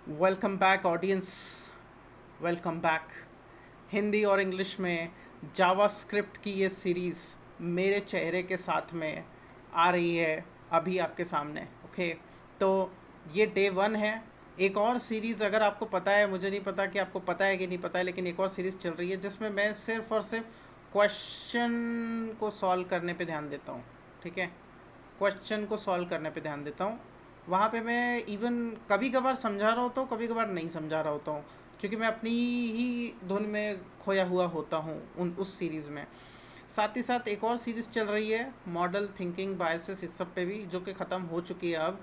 Welcome back audience, welcome back. Hindi और English में JavaScript की ये सीरीज़ मेरे चेहरे के साथ में आ रही है अभी आपके सामने। ओके, तो ये डे 1 है। एक और सीरीज़, अगर आपको पता है, मुझे नहीं पता कि आपको पता है कि नहीं पता है, लेकिन एक और सीरीज़ चल रही है जिसमें मैं सिर्फ और सिर्फ क्वेश्चन को सॉल्व करने पे ध्यान देता हूँ। ठीक है, क्वेश्चन को सॉल्व करने पे ध्यान देता हूँ। वहाँ पे मैं इवन कभी कभार समझा रहा होता हूँ, कभी कभार नहीं समझा रहा होता हूँ, क्योंकि मैं अपनी ही धुन में खोया हुआ होता हूँ उस सीरीज़ में। साथ ही साथ एक और सीरीज़ चल रही है मॉडल थिंकिंग बायसेस, इस सब पे भी, जो कि ख़त्म हो चुकी है अब।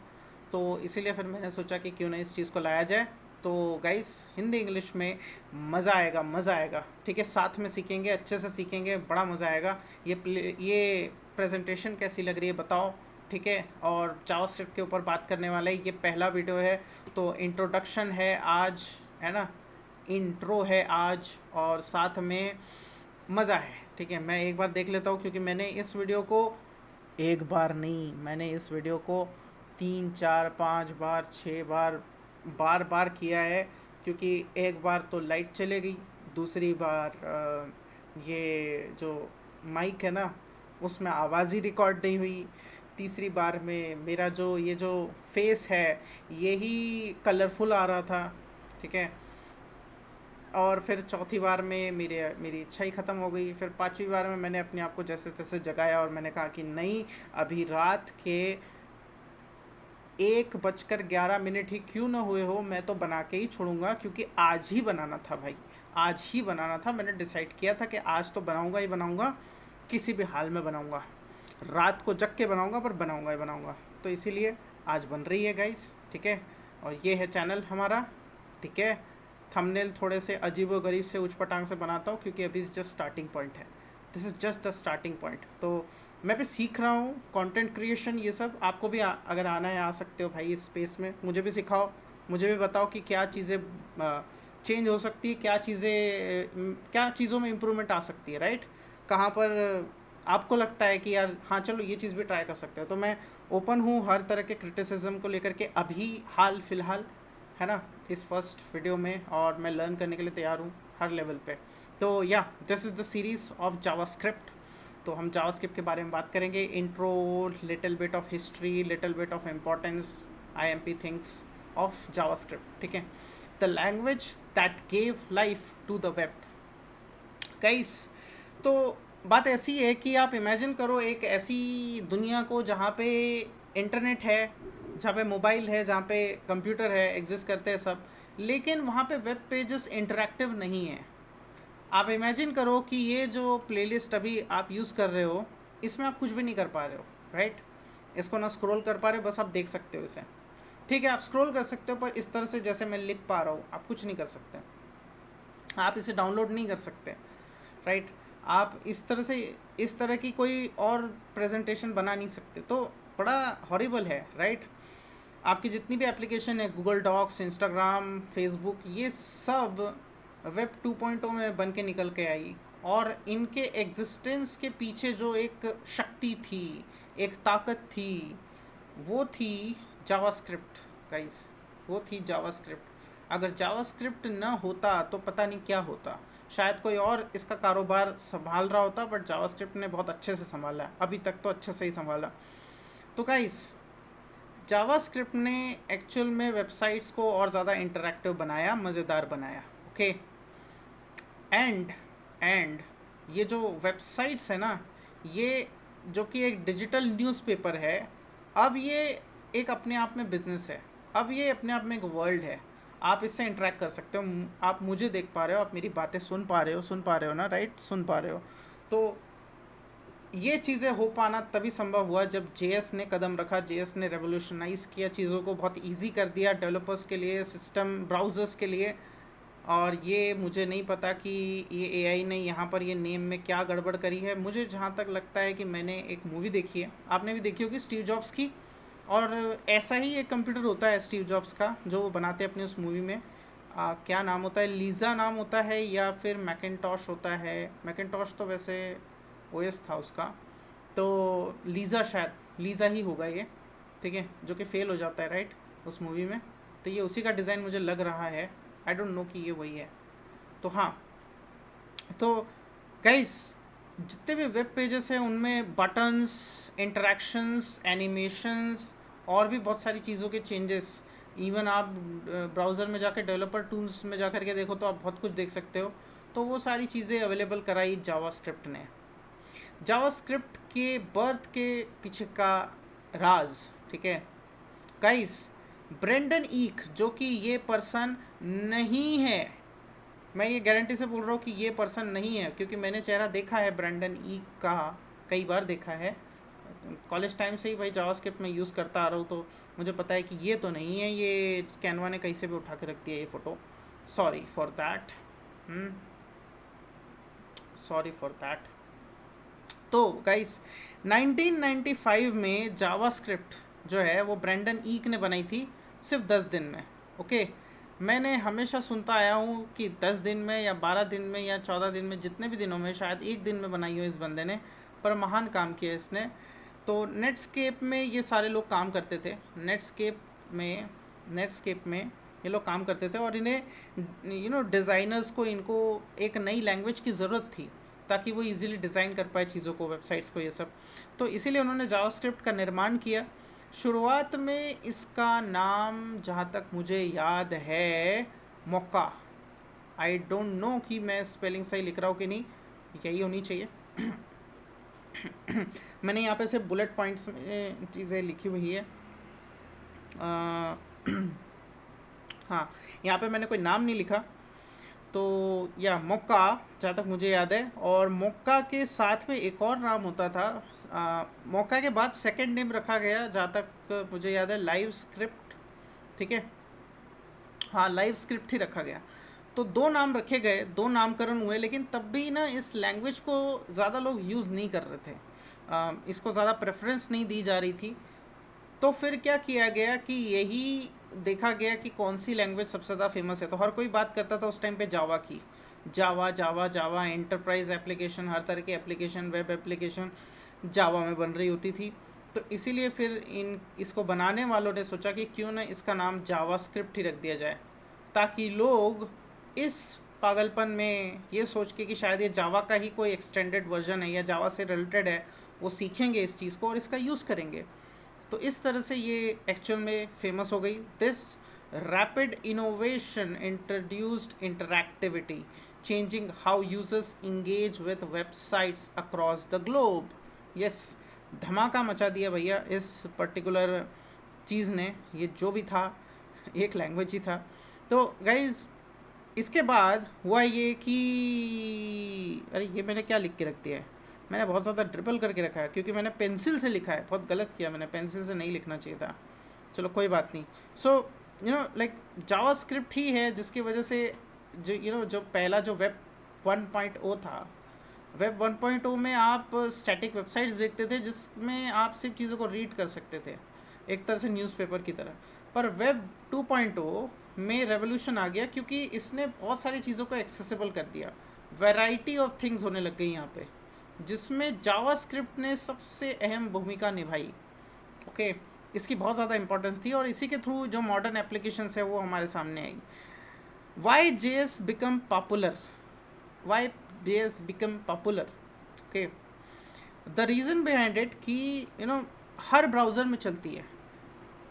तो इसीलिए फिर मैंने सोचा कि क्यों ना इस चीज़ को लाया जाए। तो गाइस, हिंदी इंग्लिश में मज़ा आएगा, मज़ा आएगा। ठीक है, साथ में सीखेंगे, अच्छे से सीखेंगे, बड़ा मज़ा आएगा। ये प्रेजेंटेशन कैसी लग रही है बताओ। ठीक है, और जावास्क्रिप्ट के ऊपर बात करने वाला है, ये पहला वीडियो है। तो इंट्रोडक्शन है आज, है ना, इंट्रो है आज, और साथ में मज़ा है। ठीक है, मैं एक बार देख लेता हूँ, क्योंकि मैंने इस वीडियो को एक बार नहीं, मैंने इस वीडियो को 3 4 5 बार 6 बार बार बार किया है। क्योंकि एक बार तो लाइट चले गई, दूसरी बार ये जो माइक है ना, उसमें आवाज़ ही रिकॉर्ड नहीं हुई, तीसरी बार में मेरा जो ये जो फेस है ये ही कलरफुल आ रहा था। ठीक है, और फिर चौथी बार में मेरी इच्छा ही ख़त्म हो गई। फिर पांचवी बार में मैंने अपने आप को जैसे तैसे जगाया और मैंने कहा कि नहीं, अभी रात के 1:11 ही क्यों ना हुए हो, मैं तो बना के ही छोड़ूंगा, क्योंकि आज ही बनाना था भाई, आज ही बनाना था। मैंने डिसाइड किया था कि आज तो बनाऊंगा ही बनाऊंगा, किसी भी हाल में बनाऊंगा, रात को जग के बनाऊंगा, पर बनाऊंगा ही बनाऊंगा। तो इसीलिए आज बन रही है गाइस। ठीक है, और ये है चैनल हमारा। ठीक है, थंबनेल थोड़े से अजीब व गरीब से उचपटांग से बनाता हूँ, क्योंकि अभी जस्ट स्टार्टिंग पॉइंट है। This is just the starting point. तो मैं भी सीख रहा हूँ कंटेंट क्रिएशन, ये सब आपको भी अगर आना है आ सकते हो भाई इस स्पेस में। मुझे भी सिखाओ, मुझे भी बताओ कि क्या चीज़ें चेंज हो सकती है, क्या चीज़ों में इम्प्रूवमेंट आ सकती है, राइट। कहाँ पर आपको लगता है कि यार हाँ चलो ये चीज़ भी ट्राई कर सकते हो। तो मैं ओपन हूँ हर तरह के क्रिटिसिज्म को लेकर के, अभी हाल फिलहाल, है ना, इस फर्स्ट वीडियो में। और मैं लर्न करने के लिए तैयार हूँ हर लेवल पे। तो या this is the series of JavaScript. तो हम जावास्क्रिप्ट के बारे में बात करेंगे, intro, little bit of history, little bit of importance, IMP things of JavaScript. ठीक है, the language that gave life to the web. Guys, तो बात ऐसी है कि आप इमेजिन करो एक ऐसी दुनिया को जहाँ पे इंटरनेट है, जहाँ पे मोबाइल है, जहाँ पे कंप्यूटर है, एग्जिस्ट करते हैं सब, लेकिन वहाँ पे वेब पेजेस इंटरेक्टिव नहीं है। आप इमेजिन करो कि ये जो प्लेलिस्ट अभी आप यूज़ कर रहे हो, इसमें आप कुछ भी नहीं कर पा रहे हो, राइट। इसको ना स्क्रॉल कर पा रहे हो, बस आप देख सकते हो इसे। ठीक है, आप स्क्रॉल कर सकते हो, पर इस तरह से जैसे मैं लिख पा रहा हूँ आप कुछ नहीं कर सकते। आप इसे डाउनलोड नहीं कर सकते, राइट। आप इस तरह की कोई और प्रेजेंटेशन बना नहीं सकते। तो बड़ा हॉरिबल है, राइट। आपकी जितनी भी एप्लीकेशन है, गूगल डॉक्स, इंस्टाग्राम, फेसबुक, ये सब वेब 2.0 में बन के निकल के आई। और इनके एग्जिस्टेंस के पीछे जो एक शक्ति थी, एक ताकत थी, वो थी जावास्क्रिप्ट गाइस, वो थी जावास्क्रिप्ट। अगर जावास्क्रिप्ट ना होता तो पता नहीं क्या होता, शायद कोई और इसका कारोबार संभाल रहा होता, बट जावास्क्रिप्ट ने बहुत अच्छे से संभाला है, अभी तक तो अच्छे से ही संभाला। तो गाइस, जावास्क्रिप्ट ने एक्चुअल में वेबसाइट्स को और ज़्यादा इंटरेक्टिव बनाया, मज़ेदार बनाया। ओके, एंड एंड ये जो वेबसाइट्स है ना, ये जो कि एक डिजिटल न्यूज़पेपर है, अब ये एक अपने आप में बिजनेस है, अब ये अपने आप में एक वर्ल्ड है। आप इससे इंटरेक्ट कर सकते हो, आप मुझे देख पा रहे हो, आप मेरी बातें सुन पा रहे हो ना, राइट, सुन पा रहे हो। तो ये चीज़ें हो पाना तभी संभव हुआ जब जेएस ने कदम रखा, जेएस ने रेवोल्यूशनाइज किया चीज़ों को, बहुत इजी कर दिया डेवलपर्स के लिए, सिस्टम ब्राउज़र्स के लिए। और ये मुझे नहीं पता कि ये एआई ने यहाँ पर ये नेम में क्या गड़बड़ करी है। मुझे जहाँ तक लगता है कि मैंने एक मूवी देखी है, आपने भी देखी होगी, स्टीव जॉब्स की। और ऐसा ही एक कंप्यूटर होता है स्टीव जॉब्स का, जो वो बनाते हैं अपनी उस मूवी में। क्या नाम होता है, लीज़ा नाम होता है, या फिर मैकिनटॉश होता है। मैकिनटॉश तो वैसे ओएस था उसका, तो लीज़ा, शायद लीज़ा ही होगा ये। ठीक है, जो कि फेल हो जाता है, राइट, उस मूवी में। तो ये उसी का डिज़ाइन मुझे लग रहा है, आई डोंट नो कि ये वही है। तो हाँ, तो गाइस जितने भी वेब पेजेस हैं उनमें बटन्स, इंटरेक्शंस, एनिमेशंस और भी बहुत सारी चीज़ों के चेंजेस, इवन आप ब्राउज़र में जाकर डेवलपर टूल्स में जाकर के देखो तो आप बहुत कुछ देख सकते हो। तो वो सारी चीज़ें अवेलेबल कराई जावास्क्रिप्ट ने। जावास्क्रिप्ट के बर्थ के पीछे का राज, ठीक है गाइस, ब्रेंडन ईक जो कि ये पर्सन नहीं है, मैं ये गारंटी से बोल रहा हूँ कि ये पर्सन नहीं है, क्योंकि मैंने चेहरा देखा है ब्रेंडन ईक का, कई बार देखा है। कॉलेज टाइम से ही भाई जावास्क्रिप्ट में यूज़ करता आ रहा हूँ, तो मुझे पता है कि ये तो नहीं है, ये कैनवा ने कहीं से भी उठा के रख दिया ये photo. Sorry for that, sorry for that. तो गाइस 1995 में जावास्क्रिप्ट जो है वो ब्रेंडन ईक ने बनाई थी सिर्फ 10 दिन में। ओके, मैंने हमेशा सुनता आया हूँ कि 10 दिन में या 12 दिन में या 14 दिन में, जितने भी दिनों में, शायद एक दिन में बनाई हो इस बंदे ने, पर महान काम किया इसने। तो नेटस्केप में ये सारे लोग काम करते थे, नेटस्केप में ये लोग काम करते थे, और इन्हें डिज़ाइनर्स को इनको एक नई लैंग्वेज की ज़रूरत थी ताकि वो इजीली डिज़ाइन कर पाए चीज़ों को, वेबसाइट्स को, ये सब। तो इसीलिए उन्होंने जावास्क्रिप्ट का निर्माण किया। शुरुआत में इसका नाम जहाँ तक मुझे याद है मोक्का, आई डोंट नो कि मैं स्पेलिंग सही लिख रहा हूँ कि नहीं, यही होनी चाहिए। मैंने यहाँ पे सिर्फ बुलेट पॉइंट्स में चीज़ें लिखी हुई है। हाँ, यहाँ पे मैंने कोई नाम नहीं लिखा। तो या मोक्का जहाँ तक मुझे याद है, और मोक्का के साथ में एक और नाम होता था। मोक्का के बाद सेकंड नेम रखा गया जहाँ तक मुझे याद है, लाइव स्क्रिप्ट, ठीक है, हाँ लाइव स्क्रिप्ट ही रखा गया। तो दो नाम रखे गए, दो नामकरण हुए, लेकिन तब भी ना इस लैंग्वेज को ज़्यादा लोग यूज़ नहीं कर रहे थे, इसको ज़्यादा प्रेफरेंस नहीं दी जा रही थी। तो फिर क्या किया गया कि यही देखा गया कि कौन सी लैंग्वेज सबसे ज़्यादा फेमस है। तो हर कोई बात करता था उस टाइम पे जावा की, जावा जावा जावा, एंटरप्राइज एप्लीकेशन, हर तरह की एप्लीकेशन, वेब एप्लीकेशन जावा में बन रही होती थी। तो इसीलिए फिर इसको बनाने वालों ने सोचा कि क्यों ना इसका नाम जावास्क्रिप्ट ही रख दिया जाए, ताकि लोग इस पागलपन में ये सोच के कि शायद ये जावा का ही कोई एक्सटेंडेड वर्जन है या जावा से रिलेटेड है, वो सीखेंगे इस चीज़ को और इसका यूज़ करेंगे। तो इस तरह से ये एक्चुअल में फेमस हो गई। This rapid innovation introduced interactivity, changing how users engage with websites across the globe. Yes, धमाका मचा दिया भैया इस पर्टिकुलर चीज़ ने, ये जो भी था एक लैंग्वेज ही था। तो गाइज इसके बाद हुआ ये कि, अरे ये मैंने क्या लिख के रख दिया है, मैंने बहुत ज़्यादा ड्रिबल करके रखा है क्योंकि मैंने पेंसिल से लिखा है, बहुत गलत किया मैंने, पेंसिल से नहीं लिखना चाहिए था। चलो कोई बात नहीं। सो लाइक जावास्क्रिप्ट ही है जिसकी वजह से जो जो पहला जो वेब 1.0 था, वेब 1.0 में आप स्टैटिक वेबसाइट्स देखते थे जिसमें आप सिर्फ चीज़ों को रीड कर सकते थे, एक तरह से न्यूज़पेपर की तरह। पर वेब 2.0 में रेवोल्यूशन आ गया क्योंकि इसने बहुत सारी चीज़ों को एक्सेसिबल कर दिया, वैरायटी ऑफ थिंग्स होने लग गई यहाँ पे, जिसमें जावास्क्रिप्ट ने सबसे अहम भूमिका निभाई। ओके, इसकी बहुत ज़्यादा इंपॉर्टेंस थी और इसी के थ्रू जो मॉडर्न एप्लीकेशंस है वो हमारे सामने आई। Why JS become popular, why JS become popular, okay, the reason behind it कि हर ब्राउज़र में चलती है,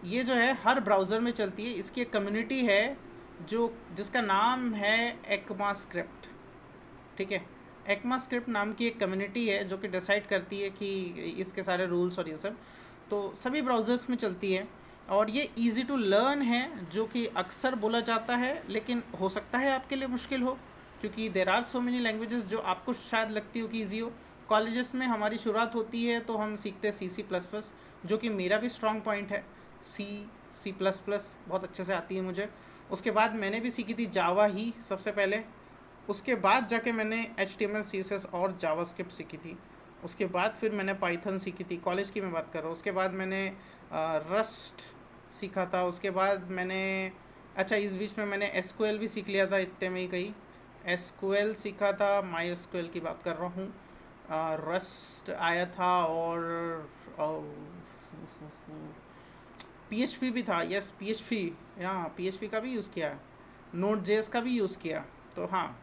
ये जो है हर ब्राउज़र में चलती है। इसकी एक कम्युनिटी है जिसका नाम है ECMAScript, ठीक है। ECMAScript नाम की एक कम्युनिटी है जो कि डिसाइड करती है कि इसके सारे रूल्स और ये सब, तो सभी ब्राउज़र्स में चलती है। और ये इजी टू लर्न है, जो कि अक्सर बोला जाता है, लेकिन हो सकता है आपके लिए मुश्किल हो क्योंकि there are so many languages जो आपको शायद लगती हो कि ईजी हो। कॉलेजेस में हमारी शुरुआत होती है तो हम सीखते हैं C++, जो कि मेरा भी स्ट्रॉन्ग पॉइंट है। C++ बहुत अच्छे से आती है मुझे। उसके बाद मैंने भी सीखी थी जावा ही सबसे पहले, उसके बाद जाके मैंने HTML CSS और जावास्क्रिप्ट सीखी थी। उसके बाद फिर मैंने पाइथन सीखी थी, कॉलेज की मैं बात कर रहा हूँ। उसके बाद मैंने रस्ट सीखा था। उसके बाद मैंने, अच्छा इस बीच में मैंने SQL भी सीख लिया था, इतने में ही कहीं SQL सीखा था, MySQL की बात कर रहा हूँ। रस्ट आया था और PHP भी था, यस PHP, हाँ PHP का भी यूज़ किया, Node.js का भी यूज़ किया। तो हाँ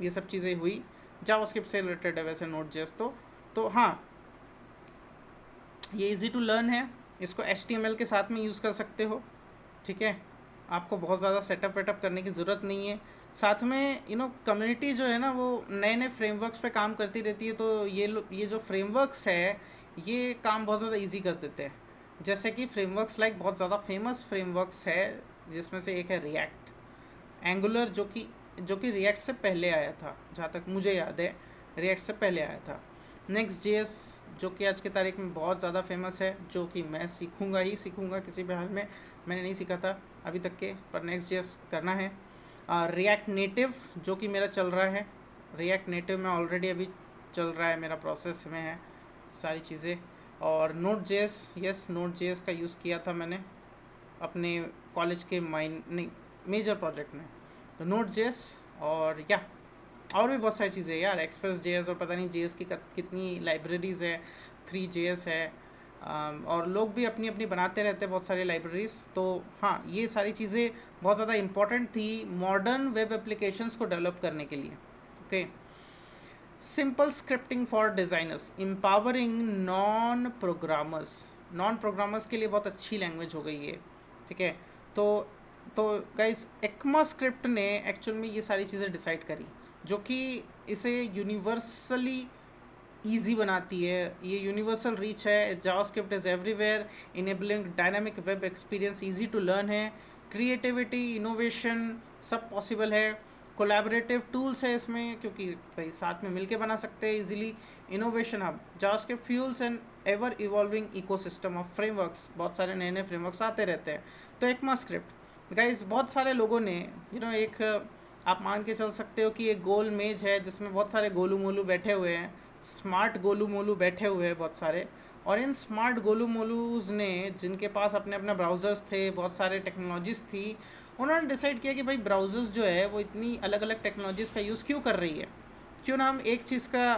ये सब चीज़ें हुई, जावास्क्रिप्ट से रिलेटेड है वैसे Node.js तो हाँ ये इजी टू लर्न है, इसको HTML के साथ में यूज़ कर सकते हो, ठीक है। आपको बहुत ज़्यादा सेटअप वेटअप करने की ज़रूरत नहीं है। साथ में कम्युनिटी जो है ना वो नए नए फ्रेमवर्क्स पे काम करती रहती है, तो ये जो फ्रेमवर्क्स है ये काम बहुत ज़्यादा इजी कर देते हैं। जैसे कि फ्रेमवर्क्स लाइक बहुत ज़्यादा फेमस फ्रेमवर्क्स है, जिसमें से एक है रिएक्ट, एंगुलर जो कि रिएक्ट से पहले आया था, जहाँ तक मुझे याद है रिएक्ट से पहले आया था। नेक्स्ट जेएस जो कि आज की तारीख में बहुत ज़्यादा फेमस है, जो कि मैं सीखूँगा किसी भी हाल में, मैंने नहीं सीखा था अभी तक के, पर नेक्स्ट जेएस करना है। रिएक्ट नेटिव जो कि मेरा चल रहा है, रिएक्ट नेटिव में ऑलरेडी अभी चल रहा है, मेरा प्रोसेस में है सारी चीज़ें। और note JS, yes note JS का यूज़ किया था मैंने अपने कॉलेज के मेजर प्रोजेक्ट में, तो नोट जेएस। और या और भी बहुत सारी चीज़ें यार, एक्सप्रेस जेएस और पता नहीं जेएस की कितनी लाइब्रेरीज़ है, 3JS है, और लोग भी अपनी अपनी बनाते रहते हैं बहुत सारी लाइब्रेरीज़। तो हाँ ये सारी चीज़ें बहुत ज़्यादा इंपॉर्टेंट थी मॉडर्न वेब एप्लीकेशंस को डेवलप करने के लिए। Okay, simple scripting for designers, empowering non programmers के लिए बहुत अच्छी लैंग्वेज हो गई है, ठीक है। तो गाइस एक्मा स्क्रिप्ट ने एक्चुअल में ये सारी चीज़ें डिसाइड करी, जो कि इसे यूनिवर्सली ईजी बनाती है। ये यूनिवर्सल रीच है, JavaScript is everywhere, enabling dynamic web experience, easy to learn है, क्रिएटिविटी इनोवेशन सब पॉसिबल है, कोलैबोरेटिव टूल्स है इसमें क्योंकि भाई साथ में मिलके बना सकते हैं easily, innovation hub, JavaScript fuels and ever evolving ecosystem of frameworks, बहुत सारे नए नए फ्रेमवर्क्स आते रहते हैं। तो एक्मा स्क्रिप्ट गाइस बहुत सारे लोगों ने एक आप मान के चल सकते हो कि एक गोल मेज है जिसमें बहुत सारे गोलू मोलू बैठे हुए हैं, स्मार्ट गोलू मोलू बैठे हुए हैं बहुत सारे, और इन स्मार्ट गोलू मोलूज ने जिनके पास अपने अपने ब्राउज़र्स थे, बहुत सारे टेक्नोलॉजीज़ थी, उन्होंने डिसाइड किया कि भाई ब्राउज़र्स जो है वो इतनी अलग अलग टेक्नोलॉजीज़ का यूज़ क्यों कर रही है, क्यों ना हम एक चीज़ का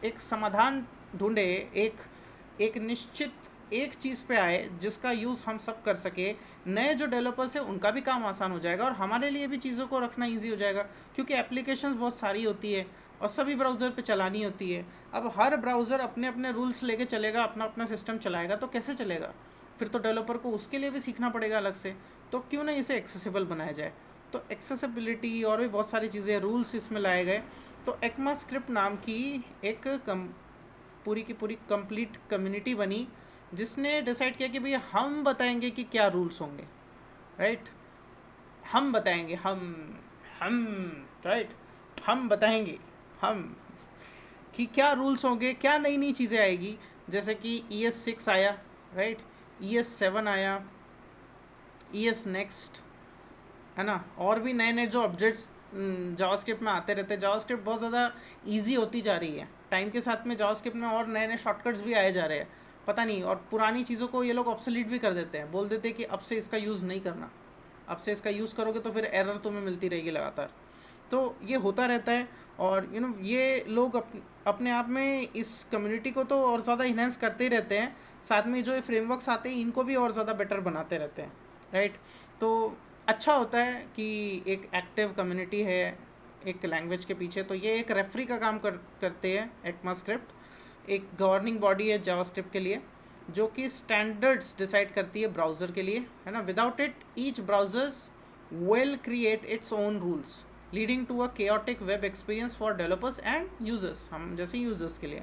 एक समाधान ढूंढे, एक निश्चित एक चीज़ पे आए जिसका यूज़ हम सब कर सके, नए जो डेवलपर्स हैं उनका भी काम आसान हो जाएगा और हमारे लिए भी चीज़ों को रखना इजी हो जाएगा, क्योंकि एप्लीकेशंस बहुत सारी होती है और सभी ब्राउज़र पे चलानी होती है। अब हर ब्राउज़र अपने अपने रूल्स लेके चलेगा, अपना अपना सिस्टम चलाएगा, तो कैसे चलेगा, फिर तो डेवलपर को उसके लिए भी सीखना पड़ेगा अलग से। तो क्यों ना इसे एक्सेसिबल बनाया जाए, तो एक्सेसिबिलिटी और भी बहुत सारी चीज़ें, रूल्स इसमें लाए गए। तो एक्मा स्क्रिप्ट नाम की एक पूरी की पूरी कंप्लीट कम्युनिटी बनी, जिसने डिसाइड किया कि भाई हम बताएंगे कि क्या रूल्स होंगे, राइट, हम बताएंगे, हम राइट, हम बताएंगे हम कि क्या रूल्स होंगे, क्या नई नई चीज़ें आएगी, जैसे कि ES6 आया, राइट, ES7 आया, ES नेक्स्ट, है ना, और भी नए नए जो अपडेट्स जावास्क्रिप्ट में आते रहते हैं। जावास्क्रिप्ट बहुत ज़्यादा इजी होती जा रही है टाइम के साथ में, जावास्क्रिप्ट में और नए नए शॉर्टकट्स भी आए जा रहे हैं, पता नहीं, और पुरानी चीज़ों को ये लोग ऑब्सोलीट भी कर देते हैं, बोल देते हैं कि अब से इसका यूज़ नहीं करना, अब से इसका यूज़ करोगे तो फिर एरर तुम्हें मिलती रहेगी लगातार। तो ये होता रहता है, और ये लोग अपने आप में इस कम्युनिटी को तो और ज़्यादा इन्हेंस करते ही रहते हैं, साथ में जो ये फ्रेमवर्क्स आते हैं इनको भी और ज़्यादा बेटर बनाते रहते हैं, राइट। तो अच्छा होता है कि एक एक्टिव कम्युनिटी है एक लैंग्वेज के पीछे। तो ये एक रेफरी का काम करते हैं एक्मा स्क्रिप्ट, एक गवर्निंग बॉडी है जावास्क्रिप्ट के लिए, जो कि स्टैंडर्ड्स डिसाइड करती है ब्राउज़र के लिए, है ना। Without it each browsers will create its own rules, leading to a chaotic web experience for developers and users, हम जैसे यूजर्स के लिए।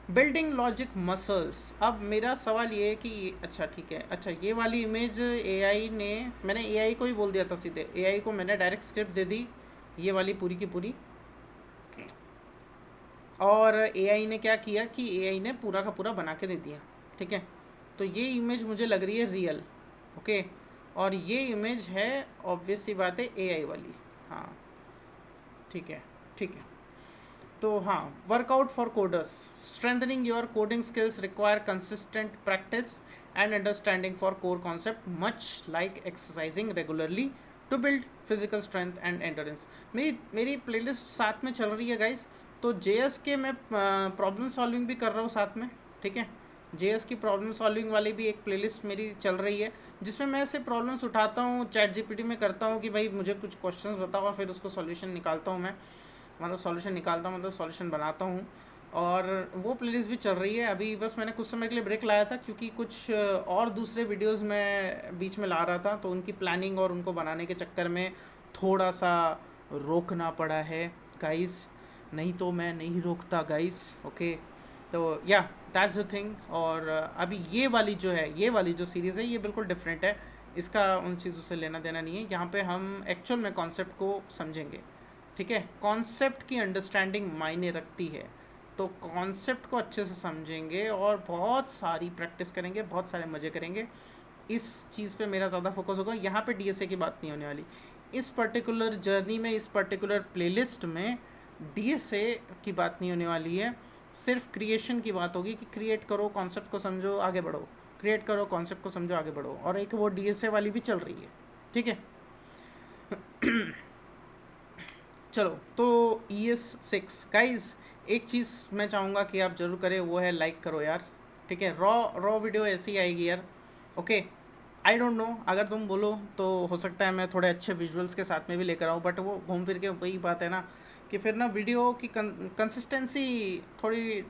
बिल्डिंग लॉजिक मसल्स, अब मेरा सवाल ये है कि अच्छा ठीक है, अच्छा ये वाली इमेज एआई ने, मैंने एआई को ही बोल दिया था सीधे, एआई को मैंने डायरेक्ट स्क्रिप्ट दे दी ये वाली पूरी की पूरी, और एआई ने क्या किया कि एआई ने पूरा का पूरा बना के दे दिया, ठीक है। तो ये इमेज मुझे लग रही है रियल, ओके, और ये इमेज है ऑब्वियस सी बात है एआई वाली, हाँ ठीक है ठीक है। तो हाँ, workout for coders, strengthening your coding skills require consistent practice and understanding for core concept, much like exercising regularly to build physical strength and endurance. मेरी प्लेलिस्ट साथ में चल रही है गाइस, तो JS के मैं प्रॉब्लम सॉल्विंग भी कर रहा हूँ साथ में, ठीक है। जेएस की प्रॉब्लम सॉल्विंग वाली भी एक प्लेलिस्ट मेरी चल रही है, जिसमें मैं ऐसे प्रॉब्लम्स उठाता हूँ, चैट जीपीटी में करता हूँ कि भाई मुझे कुछ क्वेश्चंस बताओ, और फिर उसको सॉल्यूशन निकालता हूँ मैं, मतलब सॉल्यूशन निकालता हूँ मतलब सॉल्यूशन बनाता हूँ। और वो प्लेलिस्ट भी चल रही है। अभी बस मैंने कुछ समय के लिए ब्रेक लाया था क्योंकि कुछ और दूसरे वीडियोस मैं बीच में ला रहा था, तो उनकी प्लानिंग और उनको बनाने के चक्कर में थोड़ा सा रोकना पड़ा है गाइस, नहीं तो मैं नहीं रोकता गाइस। ओके, तो या दैट्स द थिंग। और अभी ये वाली जो है, ये वाली जो सीरीज़ है, ये बिल्कुल डिफरेंट है, इसका उन चीज़ों से लेना देना नहीं है। यहाँ पे हम एक्चुअल में कॉन्सेप्ट को समझेंगे, ठीक है। कॉन्सेप्ट की अंडरस्टैंडिंग मायने रखती है, तो कॉन्सेप्ट को अच्छे से समझेंगे और बहुत सारी प्रैक्टिस करेंगे, बहुत सारे मज़े करेंगे। इस चीज़ पे मेरा ज़्यादा फोकस होगा। यहाँ पे डीएसए की बात नहीं होने वाली इस पर्टिकुलर जर्नी में, इस पर्टिकुलर प्लेलिस्ट में डीएसए की बात नहीं होने वाली है। सिर्फ क्रिएशन की बात होगी कि क्रिएट करो, कॉन्सेप्ट को समझो, आगे बढ़ो, क्रिएट करो, कॉन्सेप्ट को समझो, आगे बढ़ो। और एक वो डीएसए वाली भी चल रही है, ठीक है। चलो, तो ES6 गाइज, एक चीज़ मैं चाहूँगा कि आप ज़रूर करें, वो है लाइक करो यार, ठीक है। रॉ वीडियो ऐसी आएगी यार, ओके। आई डोंट नो, अगर तुम बोलो तो हो सकता है मैं थोड़े अच्छे विजुअल्स के साथ में भी लेकर आऊँ, बट वो घूम फिर के वही बात है ना कि फिर ना वीडियो की कंसिस्टेंसी थोड़ी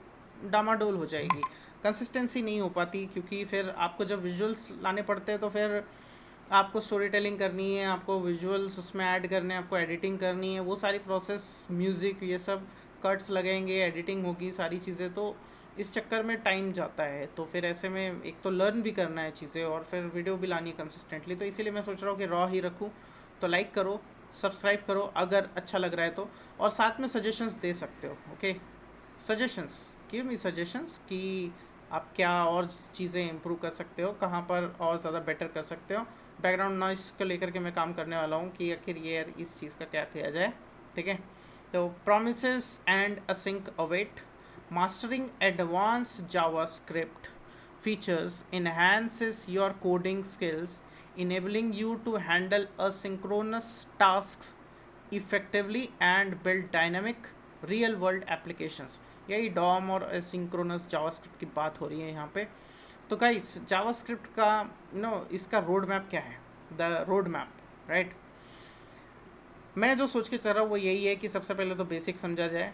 डामाडोल हो जाएगी, कंसिस्टेंसी नहीं हो पाती, क्योंकि फिर आपको जब विजुअल्स लाने पड़ते हैं तो फिर आपको स्टोरी टेलिंग करनी है, आपको विजुअल्स उसमें ऐड करने हैं, आपको एडिटिंग करनी है, वो सारी प्रोसेस, म्यूज़िक, ये सब कट्स लगेंगे, एडिटिंग होगी, सारी चीज़ें, तो इस चक्कर में टाइम जाता है। तो फिर ऐसे में एक तो लर्न भी करना है चीज़ें, और फिर वीडियो भी लानी है कंसिस्टेंटली, तो इसीलिए मैं सोच रहा हूँ कि रॉ ही रखूँ। तो लाइक करो, सब्सक्राइब करो अगर अच्छा लग रहा है तो, और साथ में सजेशंस दे सकते हो, okay. Suggestions, give me suggestions कि आप क्या और चीज़ें इम्प्रूव कर सकते हो, कहाँ पर और ज़्यादा बेटर कर सकते हो। बैकग्राउंड नॉइस को लेकर के मैं काम करने वाला हूँ कि आखिर ये यार इस चीज़ का क्या किया जाए, ठीक है। तो promises and async await, mastering advanced JavaScript features enhances your coding skills, enabling you to handle asynchronous tasks effectively and build dynamic real world applications। यही डॉम और एसिंक्रोनस जावास्क्रिप्ट की बात हो रही है यहाँ पे। तो गाइस, जावास्क्रिप्ट का इसका रोड मैप क्या है, द रोड मैप, राइट। मैं जो सोच के चल रहा हूँ वो यही है कि सबसे पहले तो बेसिक समझा जाए,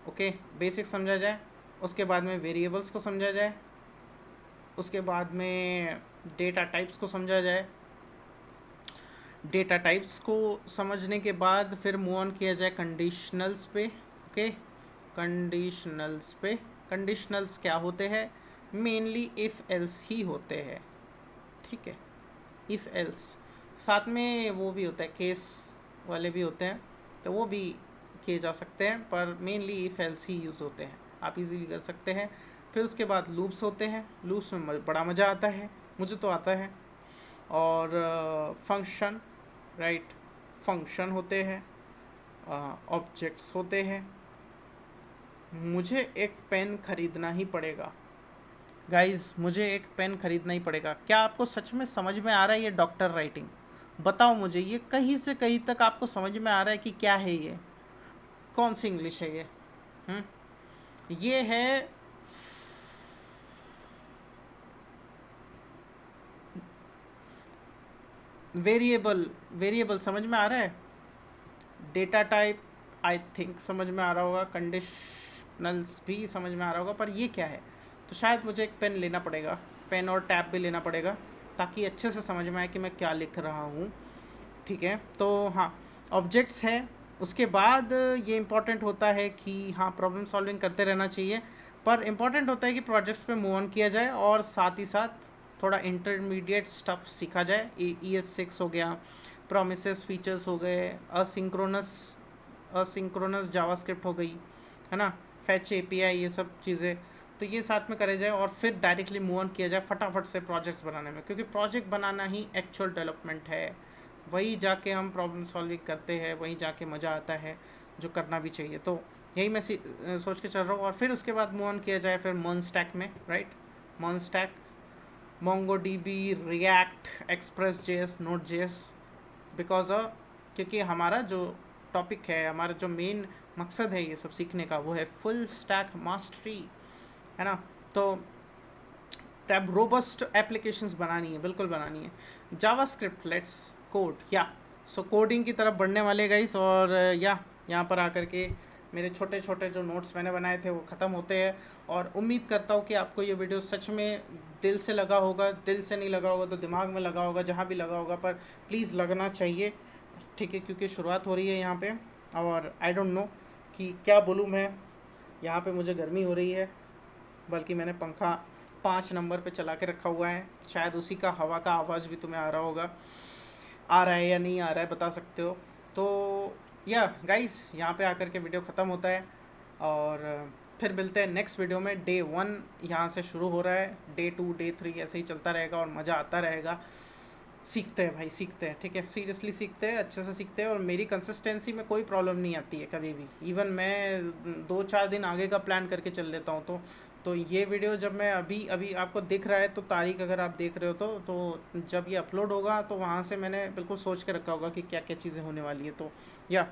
ओके, बेसिक समझा जाए, उसके बाद में वेरिएबल्स को समझा जाए, उसके बाद में डेटा टाइप्स को समझा जाए, डेटा टाइप्स को समझने के बाद फिर मूव ऑन किया जाए कंडीशनल्स पे, ओके। कंडीशनल्स पे, कंडीशनल्स क्या होते हैं, मेनली इफ़ एल्स ही होते हैं, ठीक है। इफ़ एल्स साथ में वो भी होता है, केस वाले भी होते हैं, तो वो भी किए जा सकते हैं, पर mainly if else he use होते हैं, आप इजीली कर सकते हैं। फिर उसके बाद लूप्स होते हैं, लूप्स में बड़ा मज़ा आता है, मुझे तो आता है। और फंक्शन, राइट, फंक्शन होते हैं, ऑब्जेक्ट्स होते हैं। मुझे एक पेन ख़रीदना ही पड़ेगा गाइस, मुझे एक पेन ख़रीदना ही पड़ेगा। क्या आपको सच में समझ में आ रहा है ये डॉक्टर राइटिंग? बताओ मुझे, ये कहीं से कहीं तक आपको समझ में आ रहा है कि क्या है ये, कौन सी इंग्लिश है ये? ये है वेरिएबल, वेरिएबल समझ में आ रहा है, डेटा टाइप आई थिंक समझ में आ रहा होगा, कंडीशनल्स भी समझ में आ रहा होगा, पर ये क्या है? तो शायद मुझे एक पेन लेना पड़ेगा, पेन और टैब भी लेना पड़ेगा, ताकि अच्छे से समझ में आए कि मैं क्या लिख रहा हूँ, ठीक है। तो हाँ, ऑब्जेक्ट्स है, उसके बाद ये इम्पॉर्टेंट होता है कि हाँ, प्रॉब्लम सॉल्विंग करते रहना चाहिए, पर इम्पॉर्टेंट होता है कि प्रोजेक्ट्स पे मूव ऑन किया जाए, और साथ ही साथ थोड़ा इंटरमीडिएट स्टफ सीखा जाए। ES6 हो गया, प्रोमिसेस फीचर्स हो गए, असिंक्रोनस जावास्क्रिप्ट हो गई, है ना, फैच API, ये सब चीज़ें, तो ये साथ में करे जाए, और फिर डायरेक्टली मूव ऑन किया जाए फटाफट से प्रोजेक्ट्स बनाने में, क्योंकि प्रोजेक्ट बनाना ही एक्चुअल डेवलपमेंट है। वही जाके हम प्रॉब्लम सॉल्विंग करते हैं, वहीं जाके मज़ा आता है, जो करना भी चाहिए। तो यही मैं सोच के चल रहा हूँ। और फिर उसके बाद मूव ऑन किया जाए फिर मॉन स्टैक में, राइट, मॉन stack, MongoDB, react, Express.js, Node.js, because क्योंकि हमारा जो टॉपिक है, हमारा जो मेन मकसद है ये सब सीखने का, वो है फुल स्टैक मास्टरी, है ना। तो टैब रोबस्ट एप्लीकेशंस बनानी है, बिल्कुल बनानी है। जावास्क्रिप्ट, लेट्स कोड या सो कोडिंग की तरफ बढ़ने वाले गाइस। और या यहाँ पर आकर के मेरे छोटे छोटे जो नोट्स मैंने बनाए थे वो ख़त्म होते हैं। और उम्मीद करता हूँ कि आपको ये वीडियो सच में दिल से लगा होगा। दिल से नहीं लगा होगा तो दिमाग में लगा होगा, जहाँ भी लगा होगा, पर प्लीज़ लगना चाहिए, ठीक है, क्योंकि शुरुआत हो रही है यहाँ पे। और आई डोंट नो कि क्या बोलूँ मैं। यहाँ पे मुझे गर्मी हो रही है, बल्कि मैंने पंखा 5 नंबर पे चला के रखा हुआ है। शायद उसी का हवा का आवाज़ भी तुम्हें आ रहा होगा। आ रहा है या नहीं आ रहा है बता सकते हो। तो या गाइस, यहाँ पे आकर के वीडियो ख़त्म होता है। और फिर मिलते हैं नेक्स्ट वीडियो में। डे 1 यहाँ से शुरू हो रहा है, डे 2, डे 3 ऐसे ही चलता रहेगा और मज़ा आता रहेगा। सीखते हैं भाई, सीखते हैं, ठीक है, सीरियसली सीखते हैं, अच्छे से सीखते हैं। और मेरी कंसिस्टेंसी में कोई प्रॉब्लम नहीं आती है कभी भी। इवन मैं 2-4 दिन आगे का प्लान करके चल लेता हूँ। तो ये वीडियो जब मैं अभी अभी आपको दिख रहा है, तो तारीख अगर आप देख रहे हो तो जब ये अपलोड होगा तो वहाँ से मैंने बिल्कुल सोच के रखा होगा कि क्या क्या चीज़ें होने वाली है। तो या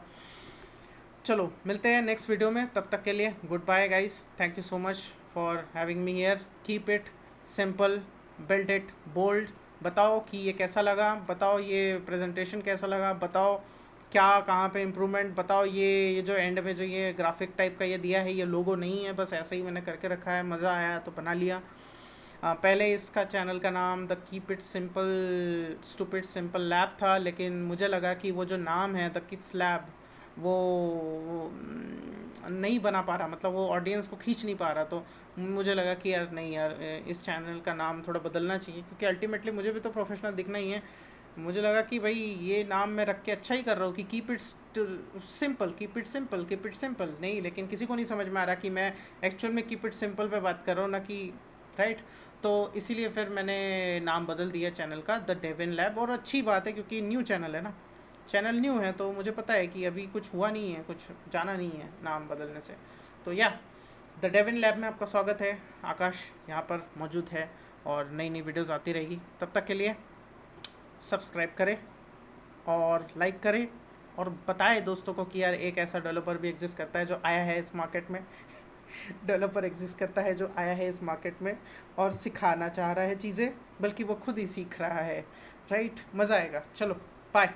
चलो मिलते हैं नेक्स्ट वीडियो में। तब तक के लिए good bye guys. Thank you so much for having me here. Keep it simple, build it bold. बताओ कि ये कैसा लगा, बताओ ये प्रेजेंटेशन कैसा लगा, बताओ क्या कहाँ पे इम्प्रूवमेंट, बताओ ये जो एंड में जो ये ग्राफिक टाइप का ये दिया है, ये लोगो नहीं है, बस ऐसे ही मैंने करके रखा है, मज़ा आया तो बना लिया। पहले इसका चैनल का नाम the keep it simple stupid simple lab था, लेकिन मुझे लगा कि वो जो नाम है द किड्स लैब वो नहीं बना पा रहा, मतलब वो ऑडियंस को खींच नहीं पा रहा। तो मुझे लगा कि यार नहीं यार, इस चैनल का नाम थोड़ा बदलना चाहिए, क्योंकि अल्टीमेटली मुझे भी तो प्रोफेशनल दिखना ही है। मुझे लगा कि भाई ये नाम मैं रख के अच्छा ही कर रहा हूँ कि keep it simple, keep it simple, keep it simple. नहीं, लेकिन किसी को नहीं समझ में आ रहा कि मैं एक्चुअल में कीप इट सिंपल पे बात कर रहा हूँ, ना कि राइट। तो इसीलिए फिर मैंने नाम बदल दिया चैनल का द डेविन लैब। और अच्छी बात है, क्योंकि न्यू चैनल है ना, चैनल न्यू है, तो मुझे पता है कि अभी कुछ हुआ नहीं है, कुछ जाना नहीं है नाम बदलने से। तो या द डेविन लैब में आपका स्वागत है। आकाश यहाँ पर मौजूद है और नई नई वीडियोज़ आती रहेगी। तब तक के लिए सब्सक्राइब करें और लाइक करें और बताएं दोस्तों को कि यार एक ऐसा डेवलपर भी एग्जिस्ट करता है जो आया है इस मार्केट में। डेवलपर एग्जिस्ट करता है जो आया है इस मार्केट में और सिखाना चाह रहा है चीज़ें, बल्कि वो खुद ही सीख रहा है, राइट। मज़ा आएगा। चलो बाय।